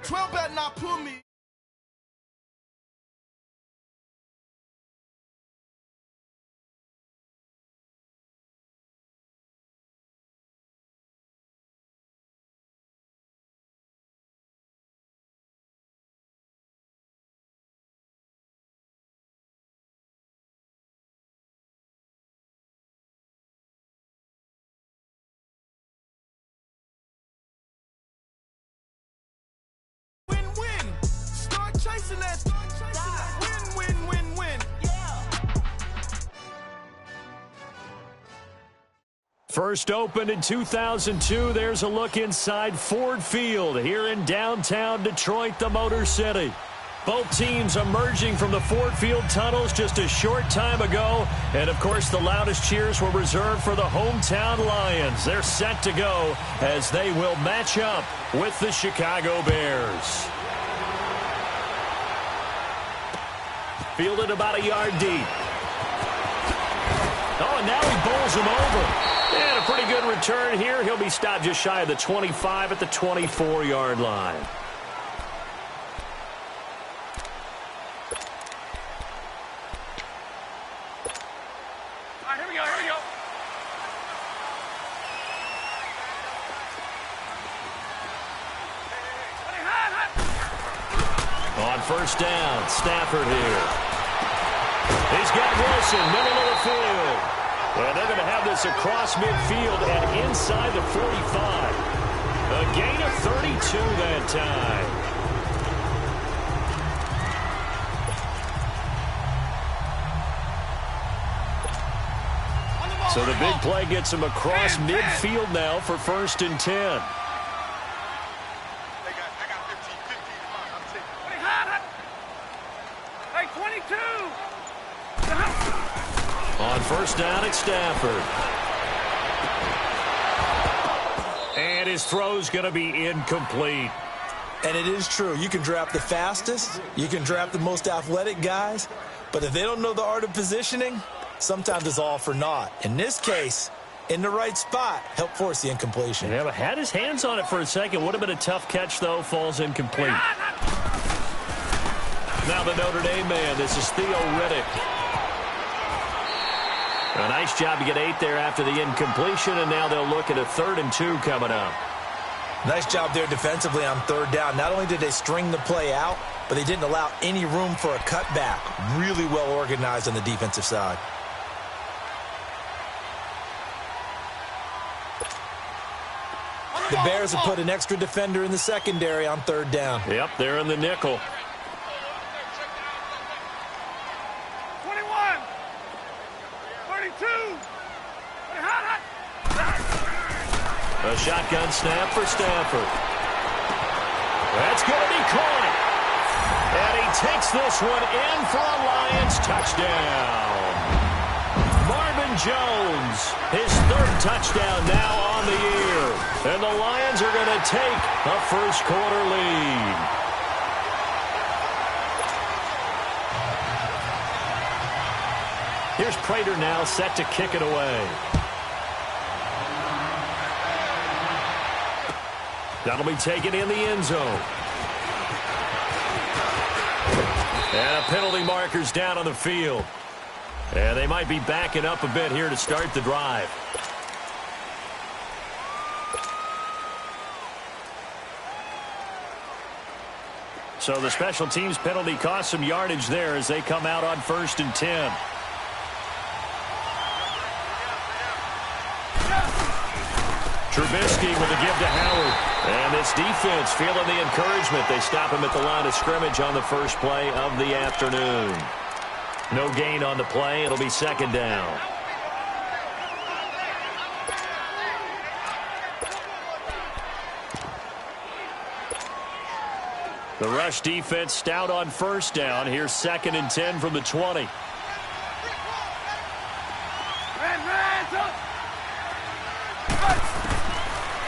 12 better not pull me. Chasing that. Win, win, win, win. Yeah. First opened in 2002. There's a look inside Ford Field here in downtown Detroit, the Motor City. Both teams emerging from the Ford Field tunnels just a short time ago. And, of course, the loudest cheers were reserved for the hometown Lions. They're set to go as they will match up with the Chicago Bears. Fielded about a yard deep. Oh, and now he bowls him over. And a pretty good return here. He'll be stopped just shy of the 25 at the 24-yard line. All right, here we go, here we go. On first down, Stafford here. He's got Wilson, middle of the field. And they're going to have this across midfield and inside the 45. A gain of 32 that time. So the big play gets him across midfield now for 1st and 10. On first down, it's Stafford. And his throw's going to be incomplete. And it is true. You can draft the fastest. You can draft the most athletic guys. But if they don't know the art of positioning, sometimes it's all for naught. In this case, in the right spot, helped force the incompletion. Yeah, but had his hands on it for a second. Would have been a tough catch, though. Falls incomplete. Now the Notre Dame man. This is Theo Riddick. A nice job to get 8 there after the incompletion, and now they'll look at a 3rd and 2 coming up. Nice job there defensively on 3rd down. Not only did they string the play out, but they didn't allow any room for a cutback. Really well organized on the defensive side. The Bears have put an extra defender in the secondary on 3rd down. Yep, they're in the nickel. A shotgun snap for Stafford. That's going to be caught. And he takes this one in for a Lions touchdown. Marvin Jones, his 3rd touchdown now on the year. And the Lions are going to take a first-quarter lead. Here's Prater now set to kick it away. That'll be taken in the end zone. And a penalty marker's down on the field. And they might be backing up a bit here to start the drive. So the special teams penalty cost some yardage there as they come out on 1st and 10. Trubisky with a give to Howard. And this defense feeling the encouragement. They stop him at the line of scrimmage on the first play of the afternoon. No gain on the play. It'll be 2nd down. The rush defense stout on 1st down. Here's 2nd and 10 from the 20.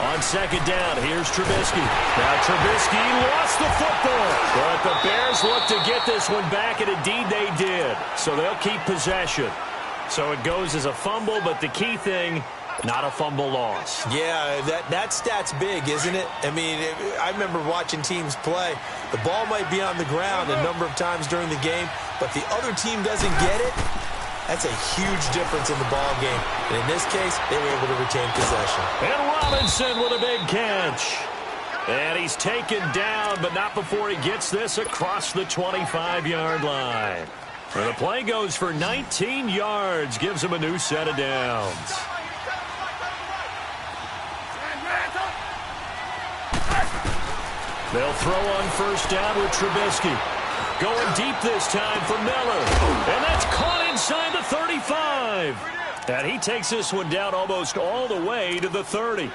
On 2nd down, here's Trubisky. Now Trubisky lost the football. But the Bears look to get this one back, and indeed they did. So they'll keep possession. So it goes as a fumble, but the key thing Not a fumble loss. Yeah, that stat's big, isn't it? I mean, I remember watching teams play. The ball might be on the ground a number of times during the game, but the other team doesn't get it. That's a huge difference in the ball game. And in this case, they were able to retain possession. And Robinson with a big catch. And he's taken down, but not before he gets this across the 25-yard line. And the play goes for 19 yards, gives him a new set of downs. They'll throw on first down with Trubisky. Going deep this time for Miller. And that's caught inside the 35. And he takes this one down almost all the way to the 30.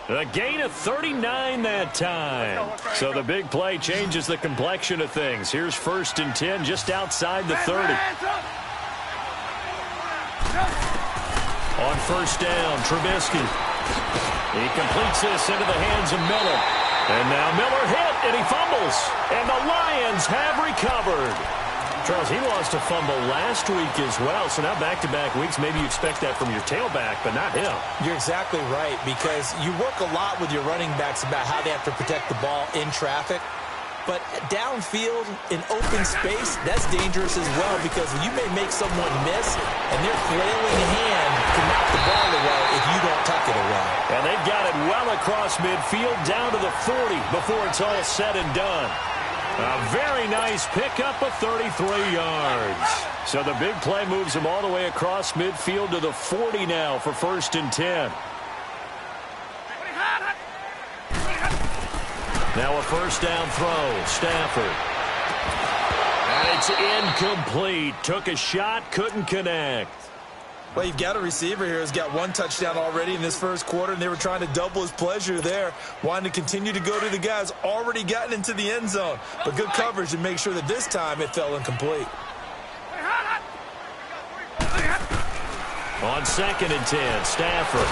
A gain of 39 that time. So the big play changes the complexion of things. Here's 1st and 10 just outside the 30. On first down, Trubisky. He completes this into the hands of Miller. And now Miller hit, and he fumbles. And the Lions have recovered. Charles, he lost a fumble last week as well, so now back-to-back weeks, maybe you expect that from your tailback, but not him. You're exactly right, because you work a lot with your running backs about how they have to protect the ball in traffic. But downfield, in open space, that's dangerous as well, because you may make someone miss, and their flailing hand can knock the ball away if you don't tuck it away. And they've got it well across midfield, down to the 40 before it's all said and done. A very nice pickup of 33 yards. So the big play moves him all the way across midfield to the 40 now for 1st and 10. Now a first down throw, Stafford. And it's incomplete. Took a shot, couldn't connect. Well, you've got a receiver here who's got 1 touchdown already in this first quarter, and they were trying to double his pleasure there, wanting to continue to go to the guys already gotten into the end zone. But good coverage to make sure that this time it fell incomplete. On 2nd and 10, Stafford.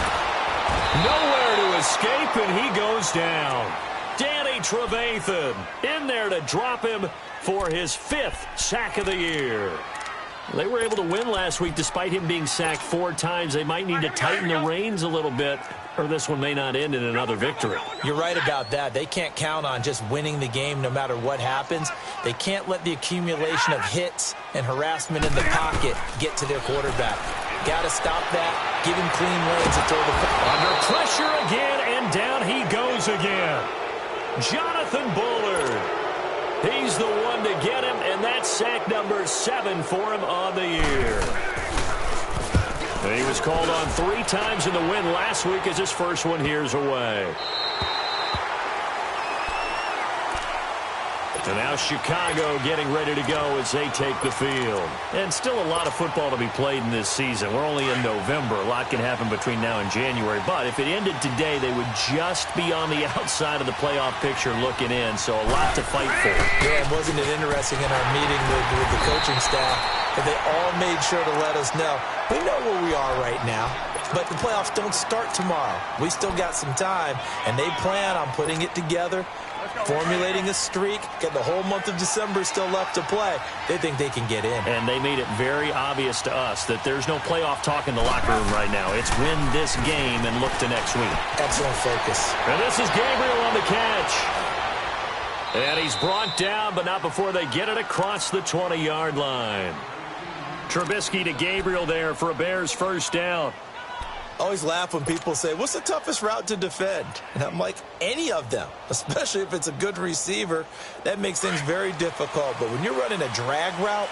Nowhere to escape, and he goes down. Danny Trevathan in there to drop him for his 5th sack of the year. They were able to win last week despite him being sacked 4 times. They might need to tighten the reins a little bit, or this one may not end in another victory. You're right about that. They can't count on just winning the game no matter what happens. They can't let the accumulation of hits and harassment in the pocket get to their quarterback. Got to stop that. Give him clean lanes to throw the ball. Under pressure again, and down he goes again. Jonathan Bullard. He's the one to get him, and that's sack number 7 for him on the year. And he was called on 3 times in the win last week as his first one here's away. And now Chicago getting ready to go as they take the field. And still a lot of football to be played in this season. We're only in November. A lot can happen between now and January. But if it ended today, they would just be on the outside of the playoff picture looking in. So a lot to fight for. Yeah, and wasn't it interesting in our meeting with the coaching staff that they all made sure to let us know, we know where we are right now, but the playoffs don't start tomorrow. We still got some time, and they plan on putting it together, formulating a streak, get the whole month of December still left to play. They think they can get in. And they made it very obvious to us that there's no playoff talk in the locker room right now. It's win this game and look to next week. Excellent focus. And this is Gabriel on the catch. And he's brought down, but not before they get it across the 20-yard line. Trubisky to Gabriel there for a Bears first down. I always laugh when people say, what's the toughest route to defend? And I'm like, any of them, especially if it's a good receiver. That makes things very difficult. But when you're running a drag route,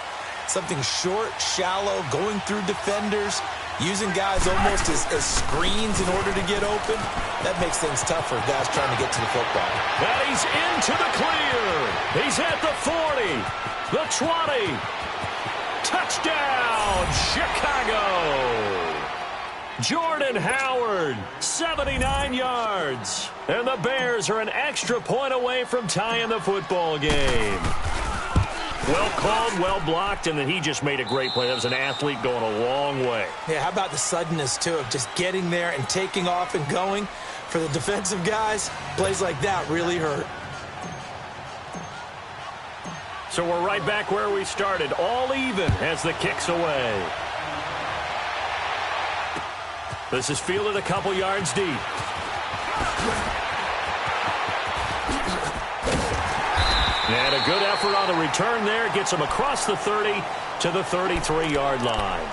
something short, shallow, going through defenders, using guys almost as screens in order to get open, that makes things tough for guys trying to get to the football. And he's into the clear. He's at the 40, the 20. Touchdown, Chicago. Jordan Howard, 79 yards. And the Bears are an extra point away from tying the football game. Well called, well blocked, and then he just made a great play. That was an athlete going a long way. Yeah, how about the suddenness, too, of just getting there and taking off and going? For the defensive guys, plays like that really hurt. So we're right back where we started, all even as the kick's away. This is fielded a couple yards deep. And a good effort on the return there. Gets him across the 30 to the 33-yard line.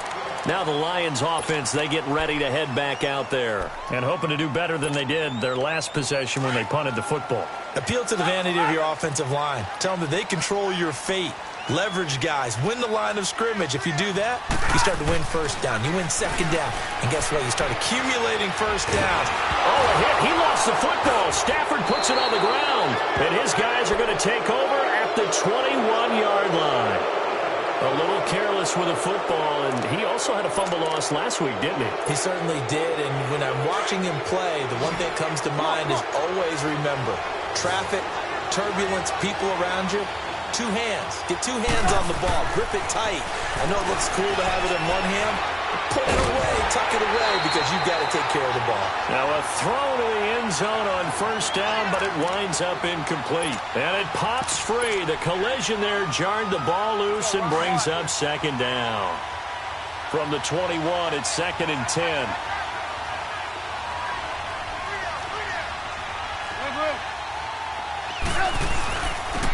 Now the Lions offense, they get ready to head back out there. And hoping to do better than they did their last possession when they punted the football. Appeal to the vanity of your offensive line. Tell them that they control your fate. Leverage guys. Win the line of scrimmage. If you do that, you start to win first down. You win second down. And guess what? You start accumulating first downs. Oh, a hit. He lost the football. Stafford puts it on the ground. And his guys are going to take over at the 21-yard line. A little careless with the football, and he also had a fumble loss last week, didn't he? He certainly did, and when I'm watching him play, the one thing that comes to mind is always remember, traffic, turbulence, people around you, two hands. Get two hands on the ball. Grip it tight. I know it looks cool to have it in one hand. Put it away, tuck it away, because you've got to take care of the ball. Now a throw to the end zone on first down, but it winds up incomplete. And it pops free. The collision there jarred the ball loose and brings up second down. From the 21, it's 2nd and 10.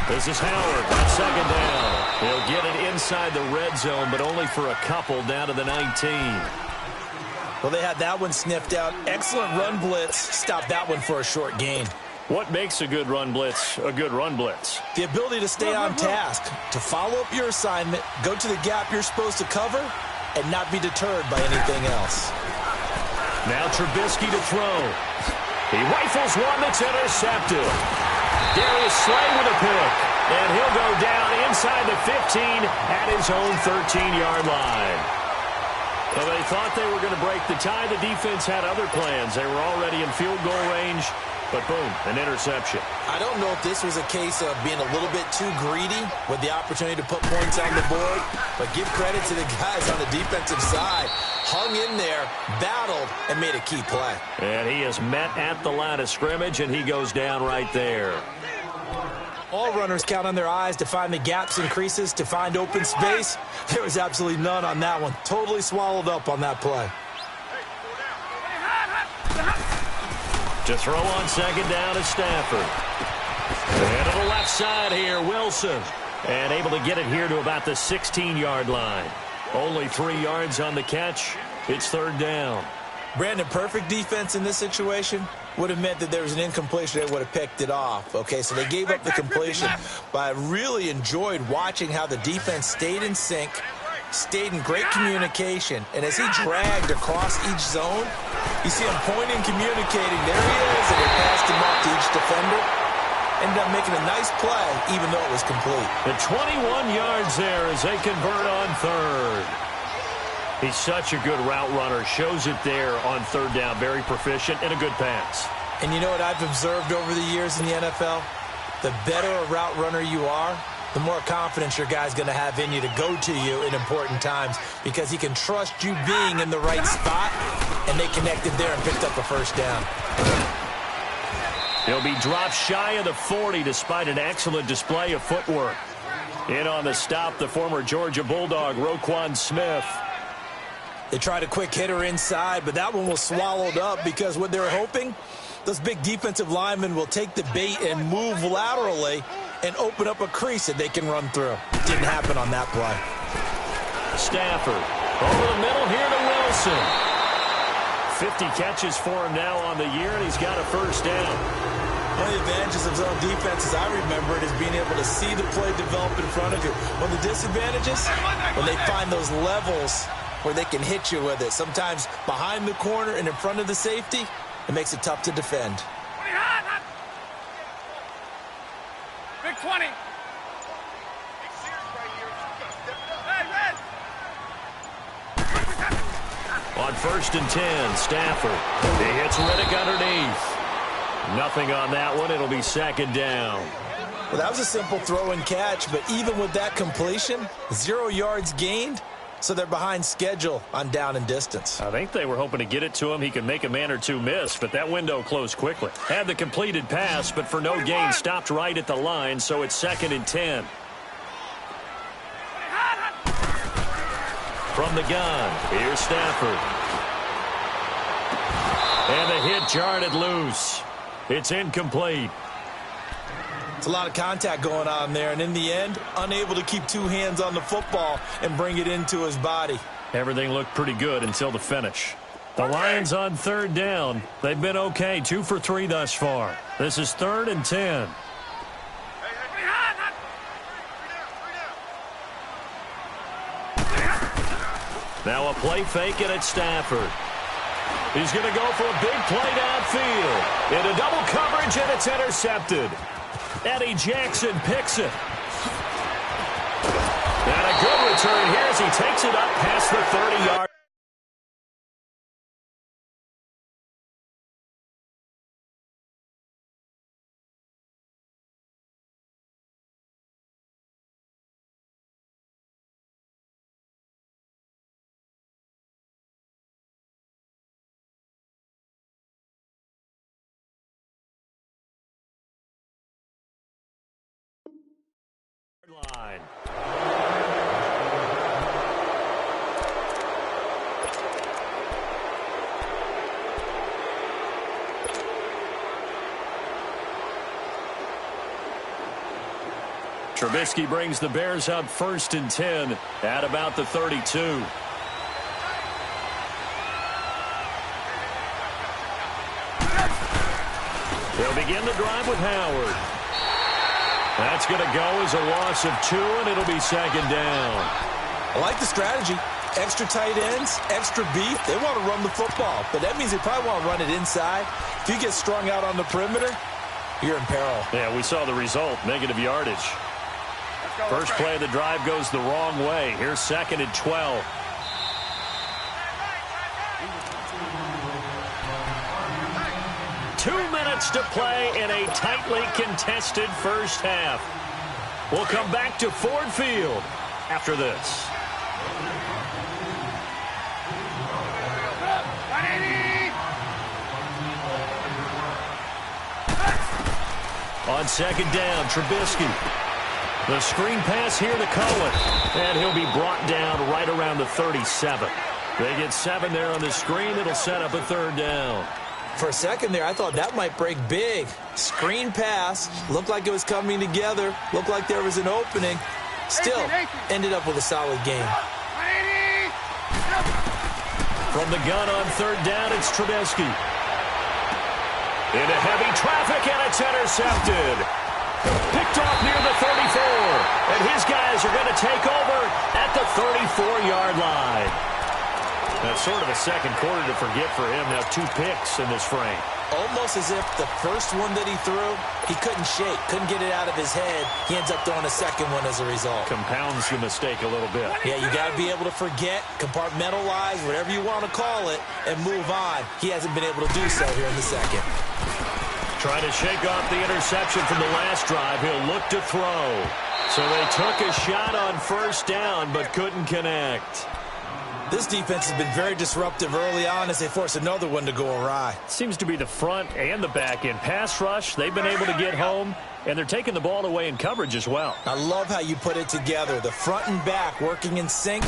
This is Howard on second down. He'll get it inside the red zone, but only for a couple down to the 19. Well, they had that one sniffed out. Excellent run blitz. Stop that one for a short gain. What makes a good run blitz a good run blitz? The ability to stay on task, to follow up your assignment, go to the gap you're supposed to cover, and not be deterred by anything else. Now Trubisky to throw. He rifles one that's intercepted. Darius Slay with a pick. And he'll go down inside the 15 at his own 13-yard line. So they thought they were going to break the tie. The defense had other plans. They were already in field goal range. But boom, an interception. I don't know if this was a case of being a little bit too greedy with the opportunity to put points on the board, but give credit to the guys on the defensive side. Hung in there, battled, and made a key play. And he is met at the line of scrimmage, and he goes down right there. All runners count on their eyes to find the gaps and creases, to find open space. There was absolutely none on that one. Totally swallowed up on that play. To throw on second down is Stafford. And to the left side here, Wilson. And able to get it here to about the 16-yard line. Only 3 yards on the catch. It's third down. Brandon, perfect defense in this situation would have meant that there was an incompletion. They would have picked it off. Okay, so they gave up the completion. But I really enjoyed watching how the defense stayed in sync, stayed in great communication. And as he dragged across each zone, you see him pointing, communicating. There he is, and they passed him off to each defender. Ended up making a nice play, even though it was complete. The 21 yards there as they convert on third. He's such a good route runner. Shows it there on third down. Very proficient and a good pass. And you know what I've observed over the years in the NFL? The better a route runner you are, the more confidence your guy's going to have in you to go to you in important times, because he can trust you being in the right spot, and they connected there and picked up a first down. He'll be dropped shy of the 40 despite an excellent display of footwork. In on the stop, the former Georgia Bulldog, Roquan Smith. They tried a quick hitter inside, but that one was swallowed up because what they're hoping, those big defensive linemen will take the bait and move laterally and open up a crease that they can run through. Didn't happen on that play. Stafford over the middle here to Wilson. 50 catches for him now on the year, and he's got a first down. One of the advantages of zone defense, as I remember it, is being able to see the play develop in front of you. One of the disadvantages, when they find those levels where they can hit you with it, sometimes behind the corner and in front of the safety, it makes it tough to defend. Big 20. On first and 10, Stafford. He hits Riddick underneath. Nothing on that one. It'll be second down. Well, that was a simple throw and catch, but even with that completion, 0 yards gained, so they're behind schedule on down and distance. I think they were hoping to get it to him. He could make a man or two miss, but that window closed quickly. Had the completed pass, but for no gain, stopped right at the line, so it's second and 10. From the gun, here's Stafford. And the hit jarred it loose. It's incomplete. It's a lot of contact going on there, and in the end, unable to keep two hands on the football and bring it into his body. Everything looked pretty good until the finish. The Lions on third down. They've been okay, 2 for 3 thus far. This is 3rd and 10. Now a play fake, and it's Stafford. He's going to go for a big play downfield. Into double coverage, and it's intercepted. Eddie Jackson picks it. And a good return here as he takes it up past the 30-yard. Line. Trubisky brings the Bears up 1st and 10 at about the 32. They'll begin the drive with Howard. That's going to go as a loss of 2, and it'll be 2nd down. I like the strategy. Extra tight ends, extra beef. They want to run the football, but that means they probably want to run it inside. If you get strung out on the perimeter, you're in peril. Yeah, we saw the result, negative yardage. First play of the drive goes the wrong way. Here's 2nd and 12. Two minutes to play in a tightly contested first half. We'll come back to Ford Field after this. On 2nd down, Trubisky. The screen pass here to Cohen. And he'll be brought down right around the 37. They get 7 there on the screen. It'll set up a 3rd down. For a second there, I thought that might break big. Screen pass. Looked like it was coming together. Looked like there was an opening. Still, ended up with a solid game. From the gun on 3rd down, it's Trubisky. Into heavy traffic, and it's intercepted. Picked off near the 34. And his guys are going to take over at the 34-yard line. That's sort of a second quarter to forget for him. Now 2 picks in this frame. Almost as if the first one that he threw, he couldn't shake, couldn't get it out of his head. He ends up throwing a second one as a result. Compounds the mistake a little bit. Yeah, you got to be able to forget, compartmentalize, whatever you want to call it, and move on. He hasn't been able to do so here in the second. Trying to shake off the interception from the last drive. He'll look to throw. So they took a shot on 1st down, but couldn't connect. This defense has been very disruptive early on as they force another one to go awry. Seems to be the front and the back end. Pass rush, they've been able to get home, and they're taking the ball away in coverage as well. I love how you put it together. The front and back working in sync,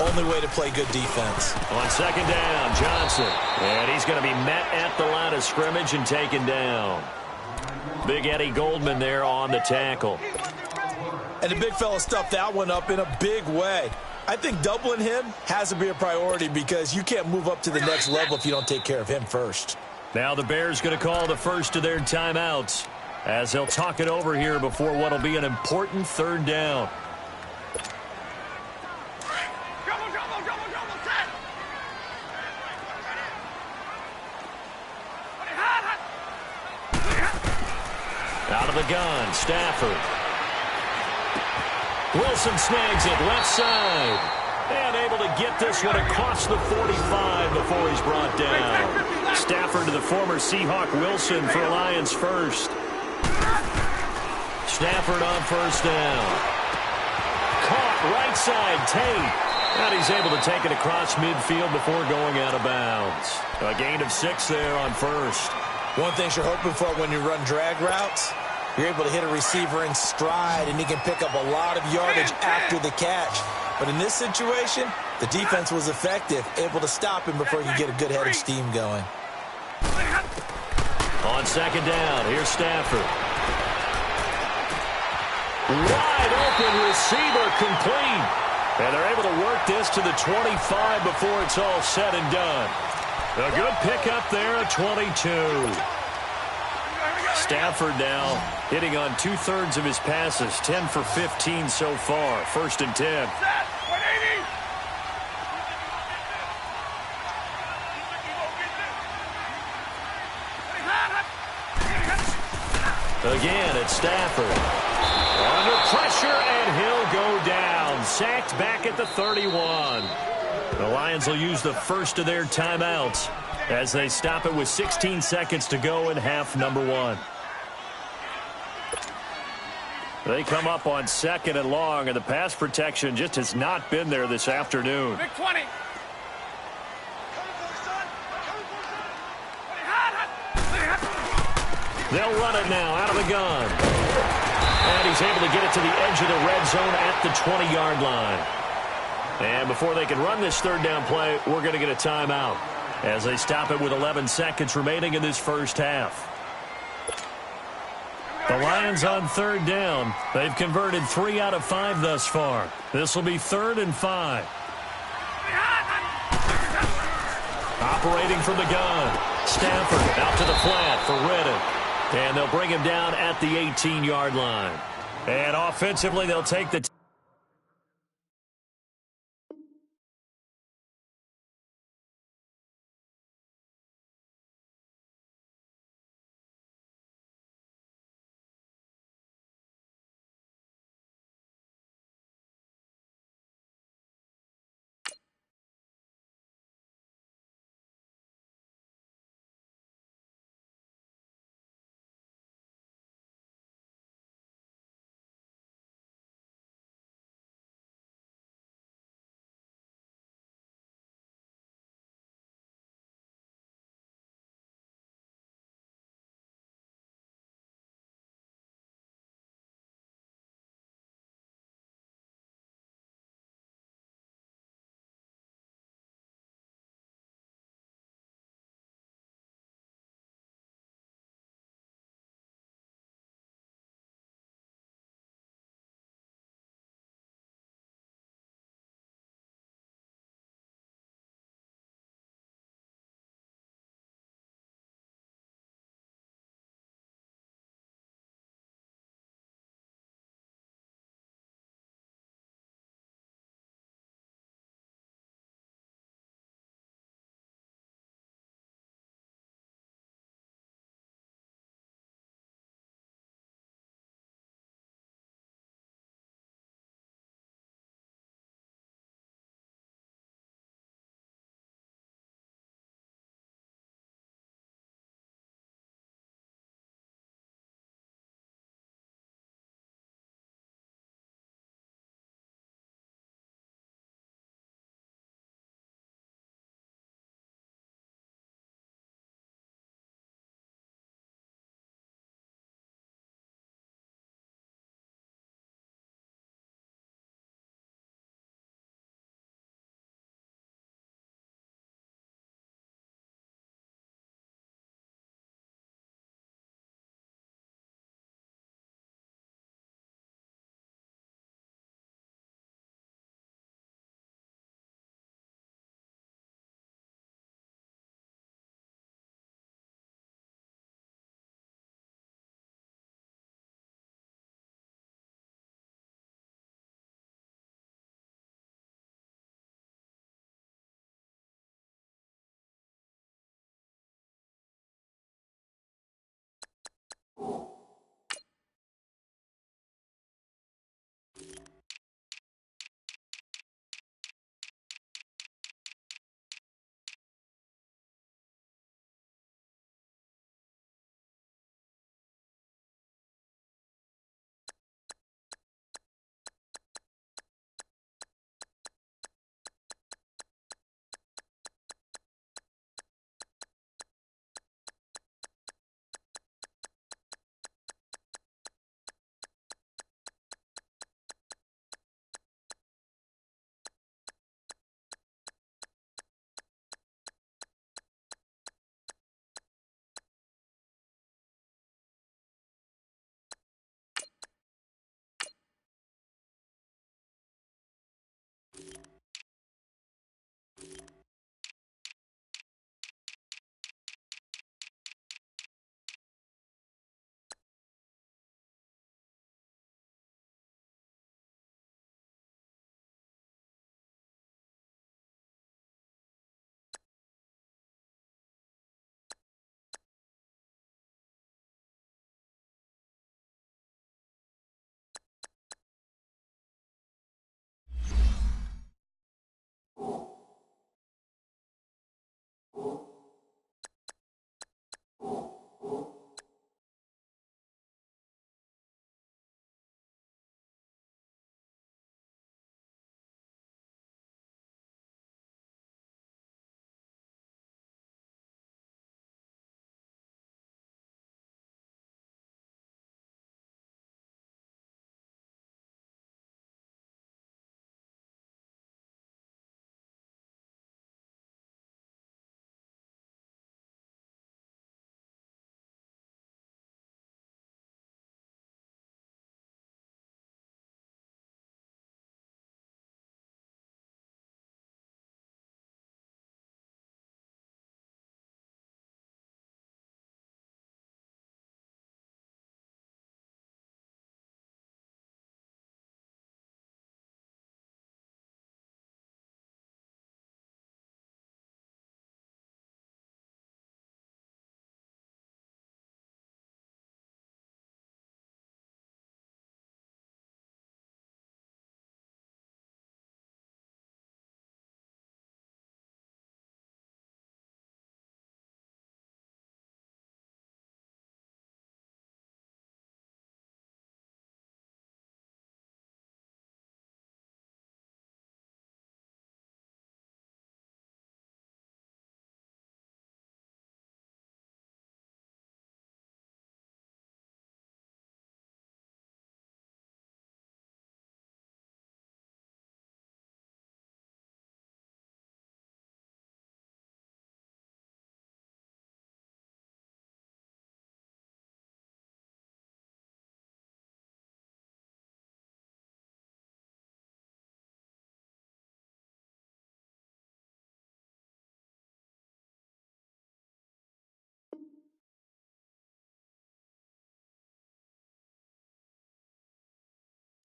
only way to play good defense. On 2nd down, Johnson. And he's going to be met at the line of scrimmage and taken down. Big Eddie Goldman there on the tackle. And the big fella stuffed that one up in a big way. I think doubling him has to be a priority because you can't move up to the next level if you don't take care of him first. Now the Bears going to call the first of their timeouts as they'll talk it over here before what will be an important 3rd down. Out of the gun, Stafford. Wilson snags it left side. And able to get this one across the 45 before he's brought down. Stafford to the former Seahawk Wilson for Lions first. Stafford on 1st down. Caught right side, Tate. And he's able to take it across midfield before going out of bounds. A gain of 6 there on 1st. One thing you're hoping for when you run drag routes, you're able to hit a receiver in stride, and he can pick up a lot of yardage after the catch. But in this situation, the defense was effective, able to stop him before he could get a good head of steam going. On second down, here's Stafford. Wide open receiver, complete. And they're able to work this to the 25 before it's all said and done. A good pickup there at 22. Stafford now hitting on 2/3 of his passes, 10 for 15 so far. 1st and 10. Again, it's Stafford. Under pressure, and he'll go down. Sacked back at the 31. The Lions will use the first of their timeouts as they stop it with 16 seconds to go in half number 1. They come up on 2nd and long, and the pass protection just has not been there this afternoon. Big 20. They'll run it now out of the gun. And he's able to get it to the edge of the red zone at the 20-yard line. And before they can run this 3rd down play, we're going to get a timeout as they stop it with 11 seconds remaining in this first half. The Lions on 3rd down. They've converted 3 out of 5 thus far. This will be 3rd and 5. Operating from the gun. Stafford out to the flat for Reddick. And they'll bring him down at the 18-yard line. And offensively, they'll take the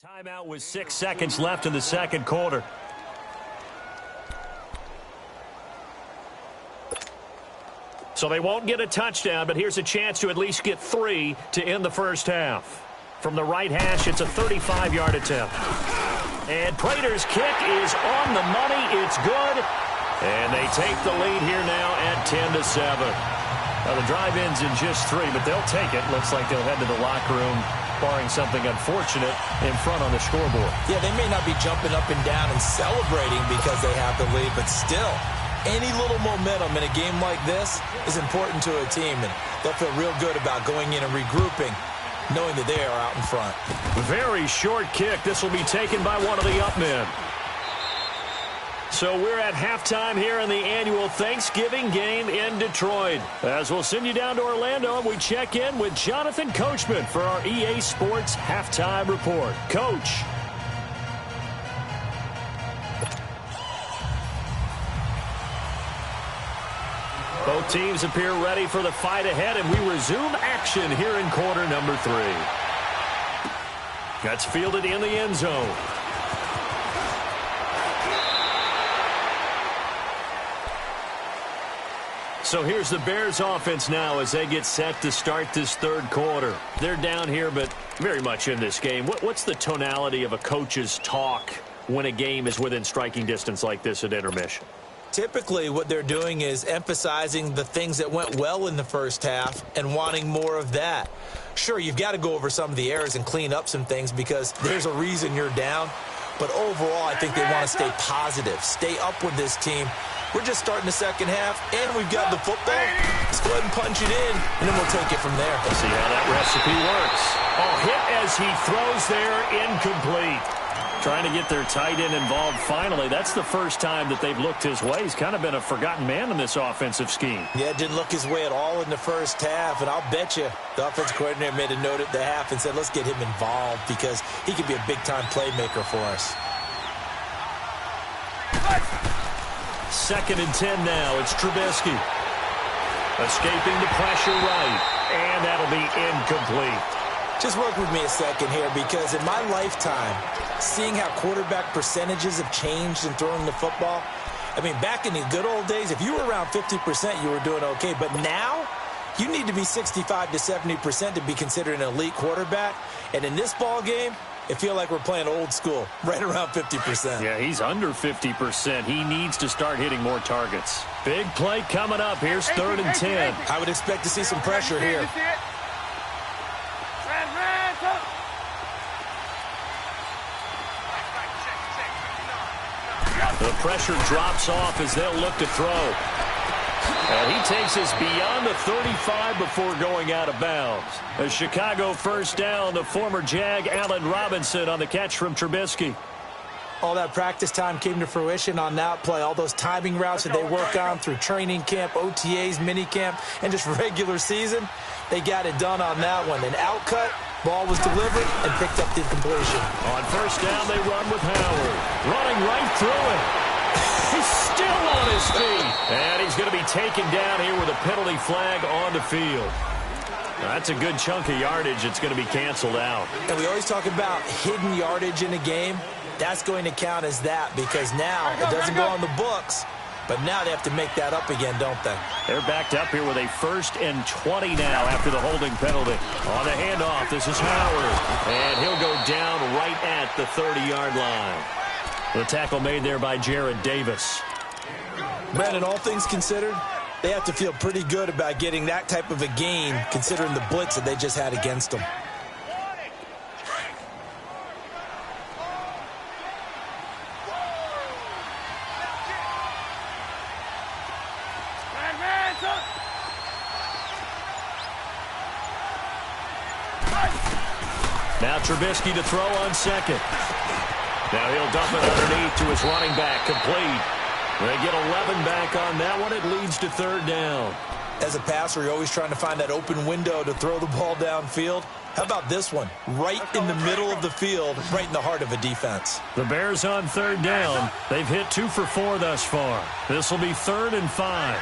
Timeout with 6 seconds left in the second quarter. So they won't get a touchdown, but here's a chance to at least get 3 to end the first half. From the right hash, it's a 35-yard attempt. And Prater's kick is on the money. It's good. And they take the lead here now at 10-7. Now the drive ends in just 3, but they'll take it. Looks like they'll head to the locker room, barring something unfortunate, in front on the scoreboard. Yeah, they may not be jumping up and down and celebrating because they have the lead, but still, any little momentum in a game like this is important to a team, and they'll feel real good about going in and regrouping, knowing that they are out in front. Very short kick. This will be taken by one of the up men. So we're at halftime here in the annual Thanksgiving game in Detroit. As we'll send you down to Orlando, we check in with Jonathan Coachman for our EA Sports Halftime Report. Coach. Both teams appear ready for the fight ahead, and we resume action here in quarter number 3. That's fielded in the end zone. So here's the Bears offense now as they get set to start this third quarter. They're down here, but very much in this game. What's the tonality of a coach's talk when a game is within striking distance like this at intermission? Typically, what they're doing is emphasizing the things that went well in the first half and wanting more of that. Sure, you've got to go over some of the errors and clean up some things because there's a reason you're down. But overall, I think they want to stay positive, stay up with this team. We're just starting the second half, and we've got the football. Let's go ahead and punch it in, and then we'll take it from there. Let's see how that recipe works. Oh, hit as he throws there, incomplete. Trying to get their tight end involved finally. That's the first time that they've looked his way. He's kind of been a forgotten man in this offensive scheme. Yeah, it didn't look his way at all in the first half, and I'll bet you the offensive coordinator made a note at the half and said, let's get him involved because he could be a big-time playmaker for us. Second and 10 now. It's Trubisky. Escaping the pressure right. And that'll be incomplete. Just work with me a second here because in my lifetime, seeing how quarterback percentages have changed in throwing the football, I mean, back in the good old days, if you were around 50%, you were doing okay. But now, you need to be 65 to 70% to be considered an elite quarterback. And in this ball game, it feels like we're playing old school, right around 50%. Yeah, he's under 50%. He needs to start hitting more targets. Big play coming up. Here's third and 10. I would expect to see some pressure here. The pressure drops off as they'll look to throw. And he takes us beyond the 35 before going out of bounds. A Chicago first down, the former Jag Allen Robinson on the catch from Trubisky. All that practice time came to fruition on that play. All those timing routes that they work on through training camp, OTAs, minicamp, and just regular season, they got it done on that one. An outcut, ball was delivered, and picked up the completion. On first down, they run with Howard. Running right through it. He's still on his feet. And he's going to be taken down here with a penalty flag on the field. That's a good chunk of yardage. It's going to be canceled out. And we always talk about hidden yardage in a game. That's going to count as that because now it doesn't go on the books. But now they have to make that up again, don't they? They're backed up here with a 1st and 20 now after the holding penalty. On the handoff, this is Howard. And he'll go down right at the 30-yard line. The tackle made there by Jared Davis. Brandon, all things considered, they have to feel pretty good about getting that type of a gain considering the blitz that they just had against them. Now Trubisky to throw on second. Now he'll dump it underneath to his running back, complete. They get 11 back on that one. It leads to third down. As a passer, you're always trying to find that open window to throw the ball downfield. How about this one? Right in the middle of the field, right in the heart of a defense. The Bears on third down. They've hit 2 for 4 thus far. This will be 3rd and 5.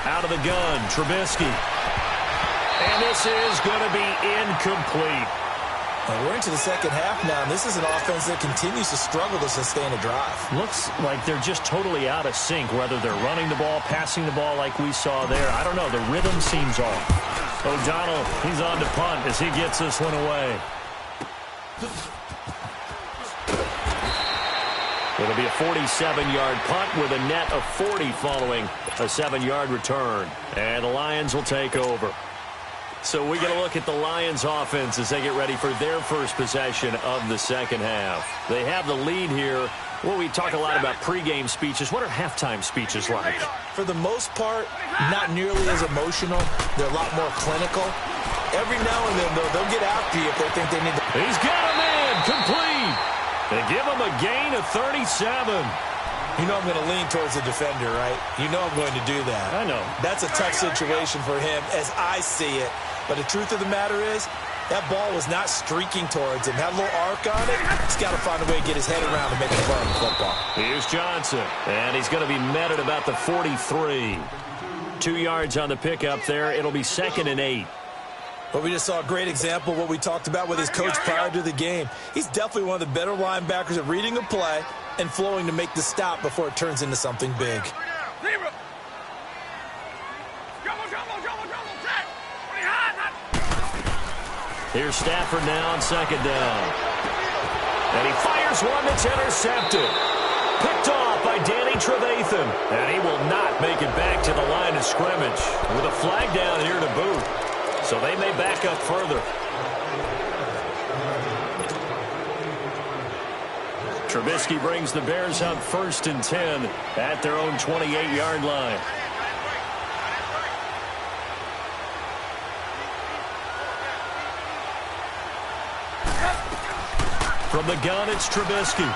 Out of the gun, Trubisky. And this is going to be incomplete. And we're into the second half now, and this is an offense that continues to struggle to sustain a drive. Looks like they're just totally out of sync, whether they're running the ball, passing the ball like we saw there. I don't know. The rhythm seems off. O'Donnell, he's on to punt as he gets this one away. It'll be a 47-yard punt with a net of 40 following a 7-yard return. And the Lions will take over. So we get a look at the Lions offense as they get ready for their first possession of the second half. They have the lead here. Well, we talk a lot about pregame speeches. What are halftime speeches like? For the most part, not nearly as emotional. They're a lot more clinical. Every now and then, though, they'll get after you if they think they need to. He's got a man complete. They give him a gain of 37. You know I'm going to lean towards the defender, right? You know I'm going to do that. I know. That's a tough situation for him as I see it. But the truth of the matter is, that ball was not streaking towards him. Had a little arc on it. He's got to find a way to get his head around and make a play on the football. Here's Johnson, and he's going to be met at about the 43. 2 yards on the pickup there. It'll be 2nd and 8. But we just saw a great example of what we talked about with his coach prior to the game. He's definitely one of the better linebackers at reading a play and flowing to make the stop before it turns into something big. Here's Stafford now on 2nd down. And he fires one that's intercepted. Picked off by Danny Trevathan. And he will not make it back to the line of scrimmage with a flag down here to boot. So they may back up further. Trubisky brings the Bears up 1st and 10 at their own 28-yard line. From the gun, it's Trubisky.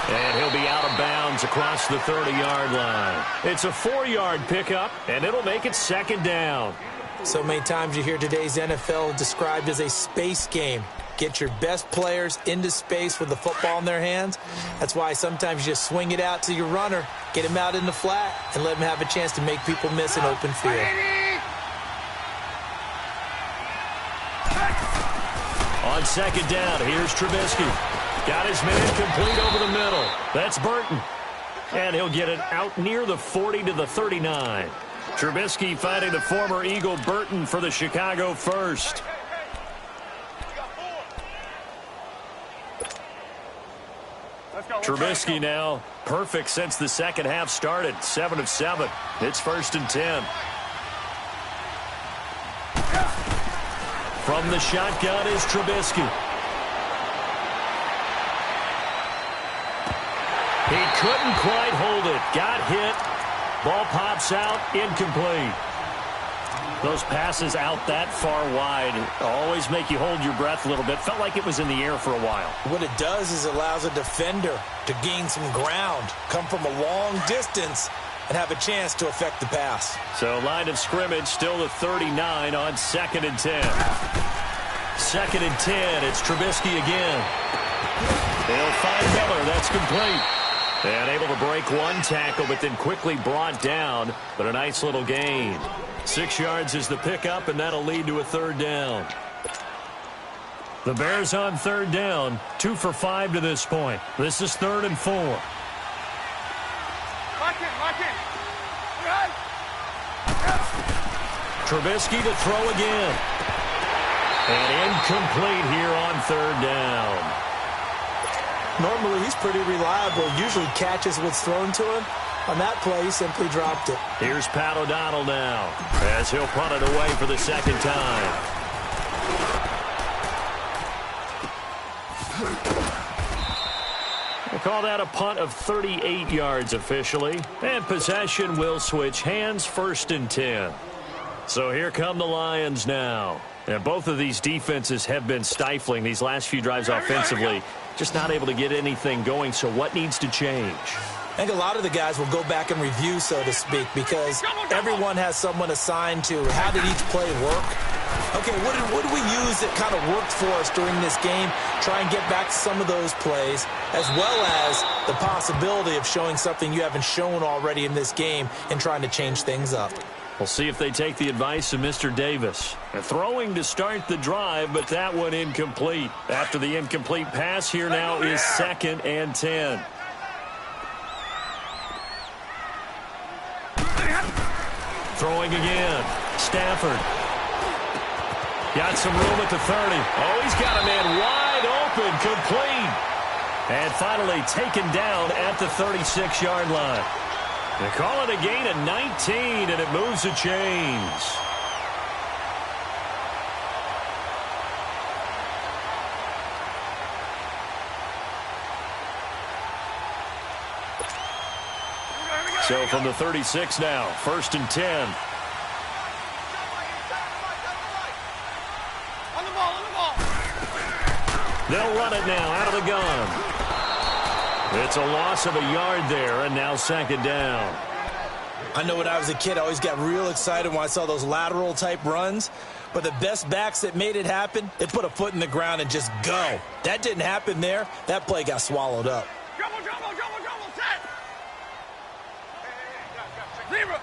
And he'll be out of bounds across the 30-yard line. It's a 4-yard pickup, and it'll make it 2nd down. So many times you hear today's NFL described as a space game. Get your best players into space with the football in their hands. That's why sometimes you just swing it out to your runner, get him out in the flat, and let him have a chance to make people miss an open field. On 2nd down, here's Trubisky. Got his man complete over the middle. That's Burton. And he'll get it out near the 40 to the 39. Trubisky finding the former Eagle Burton for the Chicago first. Trubisky now perfect since the second half started. 7 of 7. It's 1st and 10. From the shotgun is Trubisky. He couldn't quite hold it. Got hit. Ball pops out. Incomplete. Those passes out that far wide always make you hold your breath a little bit. Felt like it was in the air for a while. What it does is it allows a defender to gain some ground, come from a long distance, and have a chance to affect the pass. So line of scrimmage still the 39 on 2nd and 10. 2nd and 10. It's Trubisky again. They'll find Miller. That's complete. And able to break one tackle, but then quickly brought down. But a nice little gain. 6 yards is the pickup, and that'll lead to a 3rd down. The Bears on 3rd down. 2 for 5 to this point. This is 3rd and 4. Lock in, lock in. Trubisky to throw again. And incomplete here on 3rd down. Normally, he's pretty reliable. Usually catches what's thrown to him. On that play, he simply dropped it. Here's Pat O'Donnell now as he'll punt it away for the 2nd time. We'll call that a punt of 38 yards officially. And possession will switch hands. 1st and 10. So here come the Lions now. And both of these defenses have been stifling these last few drives offensively. Just not able to get anything going. So what needs to change? I think a lot of the guys will go back and review, so to speak, because everyone has someone assigned to how did each play work. Okay, what did we use that kind of worked for us during this game? Try and get back to some of those plays, as well as the possibility of showing something you haven't shown already in this game and trying to change things up. We'll see if they take the advice of Mr. Davis. Throwing to start the drive, but that one incomplete. After the incomplete pass, here now is 2nd and 10. Throwing again. Stafford. Got some room at the 30. Oh, he's got a man wide open, complete. And finally taken down at the 36-yard line. They call it a gain of 19, and it moves the chains. So from the 36 now, 1st and 10. On the ball. They'll run it now out of the gun. It's a loss of a yard there, and now 2nd down. I know when I was a kid, I always got real excited when I saw those lateral-type runs. But the best backs that made it happen, they put a foot in the ground and just go. That didn't happen there. That play got swallowed up. Double, set. Zero.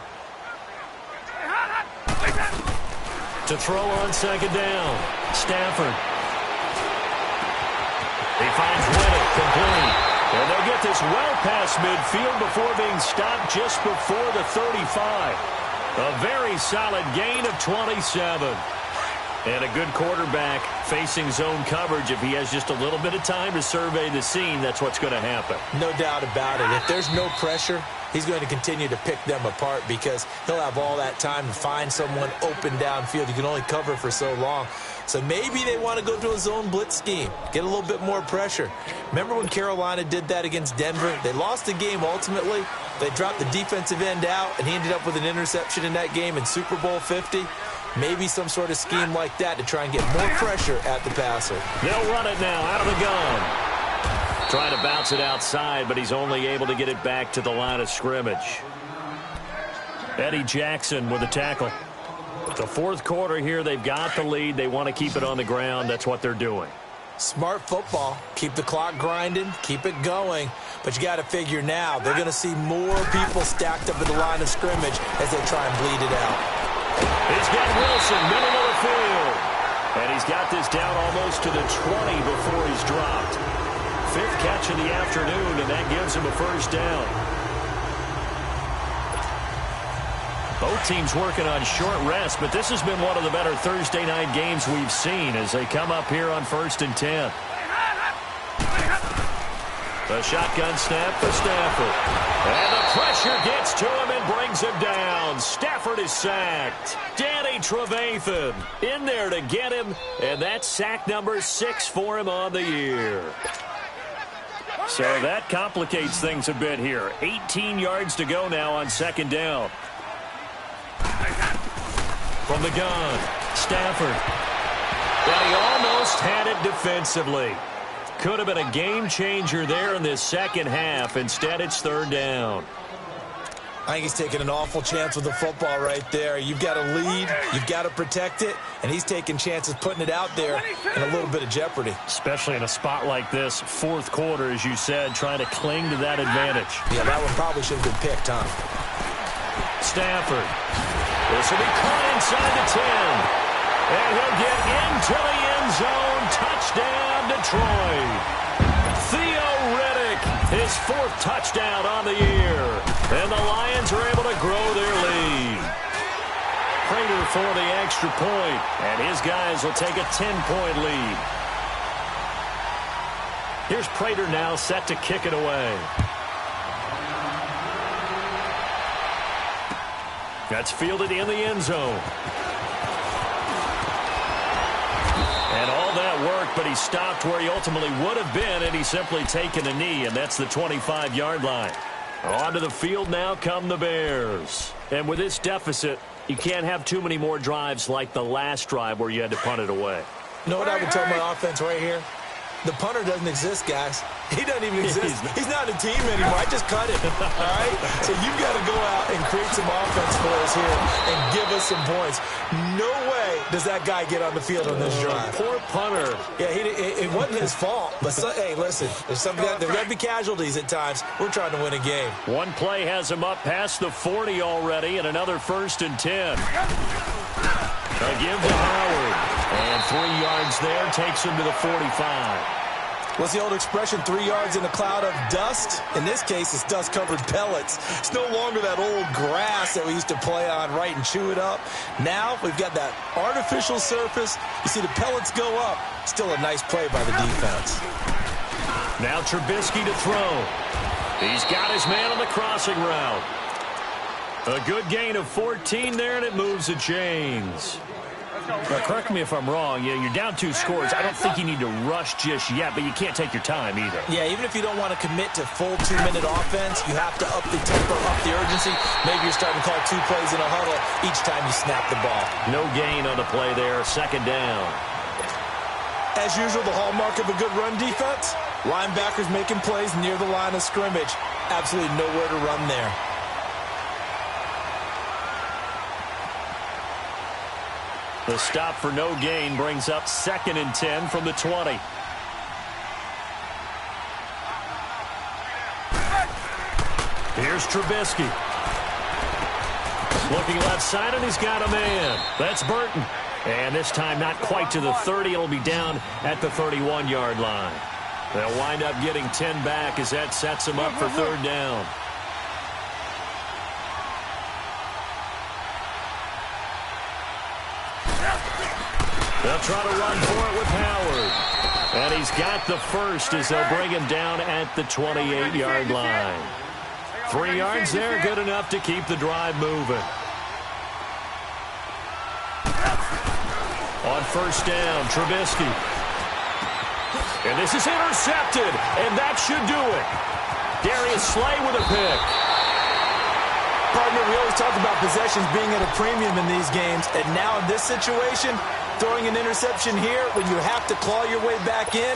To throw on 2nd down, Stafford. He finds Whittle, complete. And they get this well past midfield before being stopped just before the 35. A very solid gain of 27. And a good quarterback facing zone coverage. If he has just a little bit of time to survey the scene, that's what's going to happen. No doubt about it. If there's no pressure, he's going to continue to pick them apart because he'll have all that time to find someone open downfield. You can only cover for so long. So maybe they want to go to a zone blitz scheme, get a little bit more pressure. Remember when Carolina did that against Denver? They lost the game ultimately. They dropped the defensive end out, and he ended up with an interception in that game in Super Bowl 50. Maybe some sort of scheme like that to try and get more pressure at the passer. They'll run it now out of the gun. Trying to bounce it outside, but he's only able to get it back to the line of scrimmage. Eddie Jackson with a tackle. The 4th quarter here, they've got the lead. They want to keep it on the ground. That's what they're doing. Smart football. Keep the clock grinding. Keep it going. But you got to figure now, they're going to see more people stacked up at the line of scrimmage as they try and bleed it out. He's got Wilson, middle of the field. And he's got this down almost to the 20 before he's dropped. 5th catch of the afternoon, and that gives him a 1st down. Both teams working on short rest, but this has been one of the better Thursday night games we've seen as they come up here on 1st and 10. The shotgun snap for Stafford. And the pressure gets to him and brings him down. Stafford is sacked. Danny Trevathan in there to get him, and that's sack number 6 for him on the year. So that complicates things a bit here. 18 yards to go now on 2nd down. From the gun, Stafford. And he almost had it defensively. Could have been a game changer there in this second half. Instead, it's 3rd down. I think he's taking an awful chance with the football right there. You've got to lead, you've got to protect it, and he's taking chances putting it out there in a little bit of jeopardy. Especially in a spot like this, 4th quarter, as you said, trying to cling to that advantage. Yeah, that one probably should have been picked, huh? Stafford. This will be caught inside the 10. And he'll get into the end zone. Touchdown, Detroit. Theo Riddick, his 4th touchdown on the year. And the Lions are able to grow their lead. Prater for the extra point, and his guys will take a 10-point lead. Here's Prater now set to kick it away. That's fielded in the end zone. And all that work, but he stopped where he ultimately would have been, and he's simply taken a knee, and that's the 25-yard line. Onto the field now come the Bears. And with this deficit, you can't have too many more drives like the last drive where you had to punt it away. You know what I would tell my offense right here? The punter doesn't exist, guys. He doesn't even exist. He's not a team anymore. I just cut it, all right? So you've got to go out and create some offense for us here and give us some points. No way does that guy get on the field on this drive? Poor punter. Yeah, it wasn't his fault. But, hey, listen, there's got to be casualties at times. We're trying to win a game. One play has him up past the 40 already, and another 1st and 10. A give to Howard. And 3 yards there takes him to the 45. What's the old expression, 3 yards in a cloud of dust? In this case, it's dust-covered pellets. It's no longer that old grass that we used to play on, right, and chew it up. Now we've got that artificial surface. You see the pellets go up. Still a nice play by the defense. Now Trubisky to throw. He's got his man on the crossing route. A good gain of 14 there, and it moves the chains. Now, correct me if I'm wrong. Yeah, you're down 2 scores. I don't think you need to rush just yet, but you can't take your time either. Yeah, even if you don't want to commit to full 2-minute offense, you have to up the tempo, up the urgency. Maybe you're starting to call 2 plays in a huddle each time you snap the ball. No gain on the play there. 2nd down. As usual, the hallmark of a good run defense, linebackers making plays near the line of scrimmage. Absolutely nowhere to run there. The stop for no gain brings up 2nd and 10 from the 20. Here's Trubisky. Looking left side, and he's got a man. That's Burton. And this time not quite to the 30. It'll be down at the 31-yard line. They'll wind up getting 10 back as that sets them up for 3rd down. They'll try to run for it with Howard. And he's got the first as they'll bring him down at the 28-yard line. 3 yards there, good enough to keep the drive moving. On 1st down, Trubisky. And this is intercepted, and that should do it. Darius Slay with a pick. Partner, we always talk about possessions being at a premium in these games, and now in this situation, throwing an interception here when you have to claw your way back in,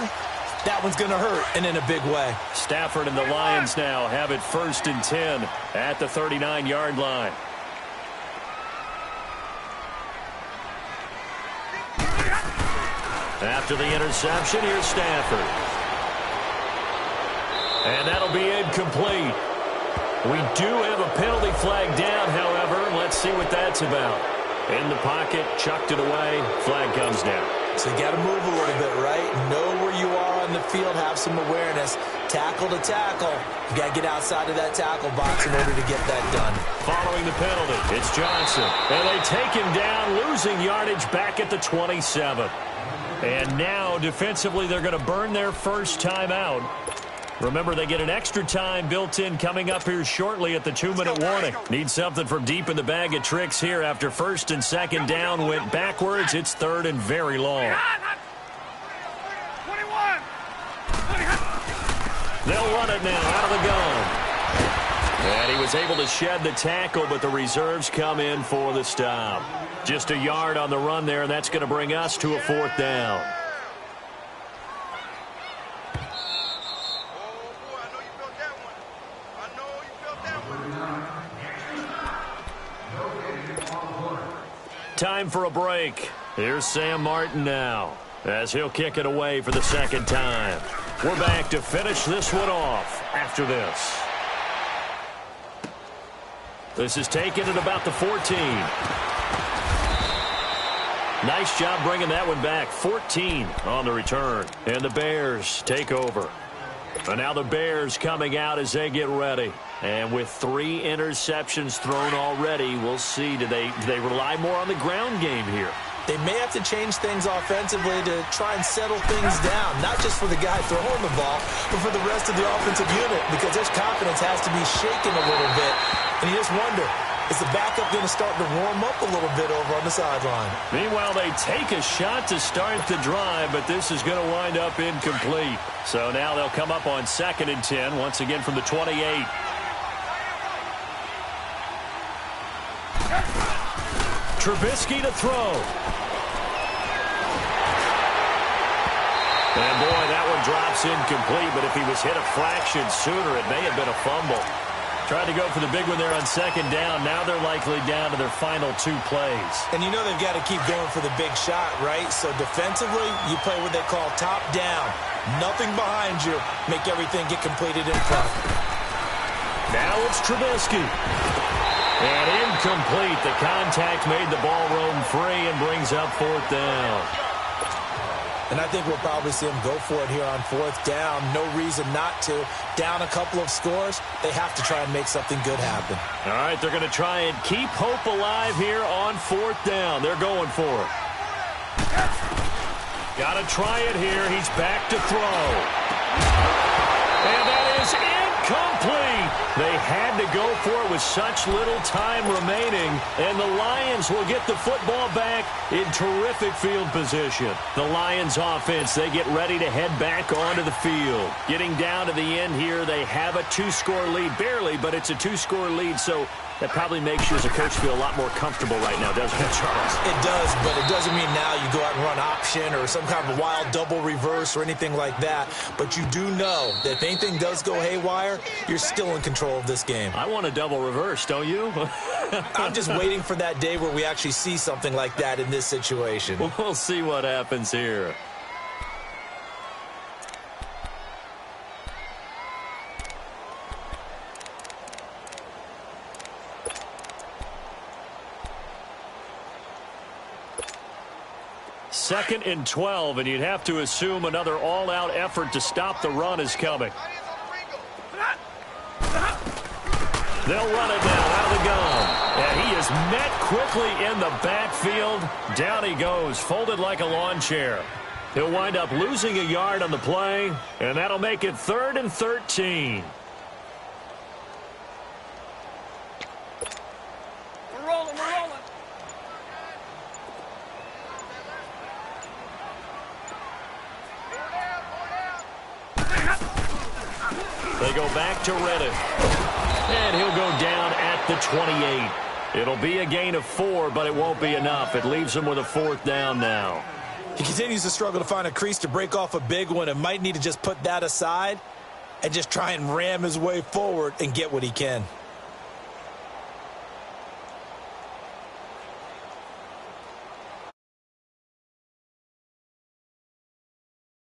that one's going to hurt, and in a big way. Stafford and the Lions now have it 1st and 10 at the 39-yard line. After the interception, here's Stafford. And that'll be incomplete. We do have a penalty flag down, however. Let's see what that's about. In the pocket, chucked it away, flag comes down. So you got to move a little bit, right? Know where you are on the field, have some awareness. Tackle to tackle. You got to get outside of that tackle box in order to get that done. Following the penalty, it's Johnson. And they take him down, losing yardage back at the 27. And now, defensively, they're going to burn their first timeout. Remember, they get an extra time built in coming up here shortly at the 2-minute warning. Need something from deep in the bag of tricks here after 1st and 2nd down went backwards. It's 3rd and very long. 21. They'll run it now out of the gun. And he was able to shed the tackle, but the reserves come in for the stop. Just a yard on the run there, and that's going to bring us to a 4th down. Time for a break. Here's Sam Martin now as he'll kick it away for the 2nd time. We're back to finish this one off after this. This is taken at about the 14. Nice job bringing that one back. 14 on the return. And the Bears take over. And now the Bears coming out as they get ready. And with 3 interceptions thrown already, we'll see. Do they rely more on the ground game here? They may have to change things offensively to try and settle things down, not just for the guy throwing the ball, but for the rest of the offensive unit, because their confidence has to be shaken a little bit. And you just wonder, is the backup going to start to warm up a little bit over on the sideline? Meanwhile, they take a shot to start the drive, but this is going to wind up incomplete. So now they'll come up on 2nd and 10, once again from the 28. Trubisky to throw. And boy, that one drops incomplete, but if he was hit a fraction sooner, it may have been a fumble. Tried to go for the big one there on second down. Now they're likely down to their final 2 plays. And you know they've got to keep going for the big shot, right? So defensively, you play what they call top down. Nothing behind you. Make everything get completed in front. Now it's Trubisky. And incomplete. The contact made the ball roam free and brings up 4th down. And I think we'll probably see him go for it here on 4th down. No reason not to. Down a couple of scores, they have to try and make something good happen. All right, they're going to try and keep hope alive here on 4th down. They're going for it. Got to try it here. He's back to throw. And that is incomplete. They had to go for it with such little time remaining. And the Lions will get the football back in terrific field position. The Lions offense, they get ready to head back onto the field. Getting down to the end here, they have a 2-score lead. Barely, but it's a 2-score lead, so that probably makes you as a coach feel a lot more comfortable right now, doesn't it, Charles? It does, but it doesn't mean now you go out and run option or some kind of wild double reverse or anything like that. But you do know that if anything does go haywire, you're still in control of this game. I want a double reverse, don't you? I'm just waiting for that day where we actually see something like that in this situation. We'll see what happens here. Second and 12, and you'd have to assume another all-out effort to stop the run is coming. They'll run it now out of the gun. And he is met quickly in the backfield. Down he goes, folded like a lawn chair. He'll wind up losing a yard on the play, and that'll make it 3rd and 13. We're rolling, we're rolling. They go back to Reddick. And he'll go down at the 28. It'll be a gain of 4, but it won't be enough. It leaves him with a 4th down now. He continues to struggle to find a crease to break off a big one and might need to just put that aside and just try and ram his way forward and get what he can.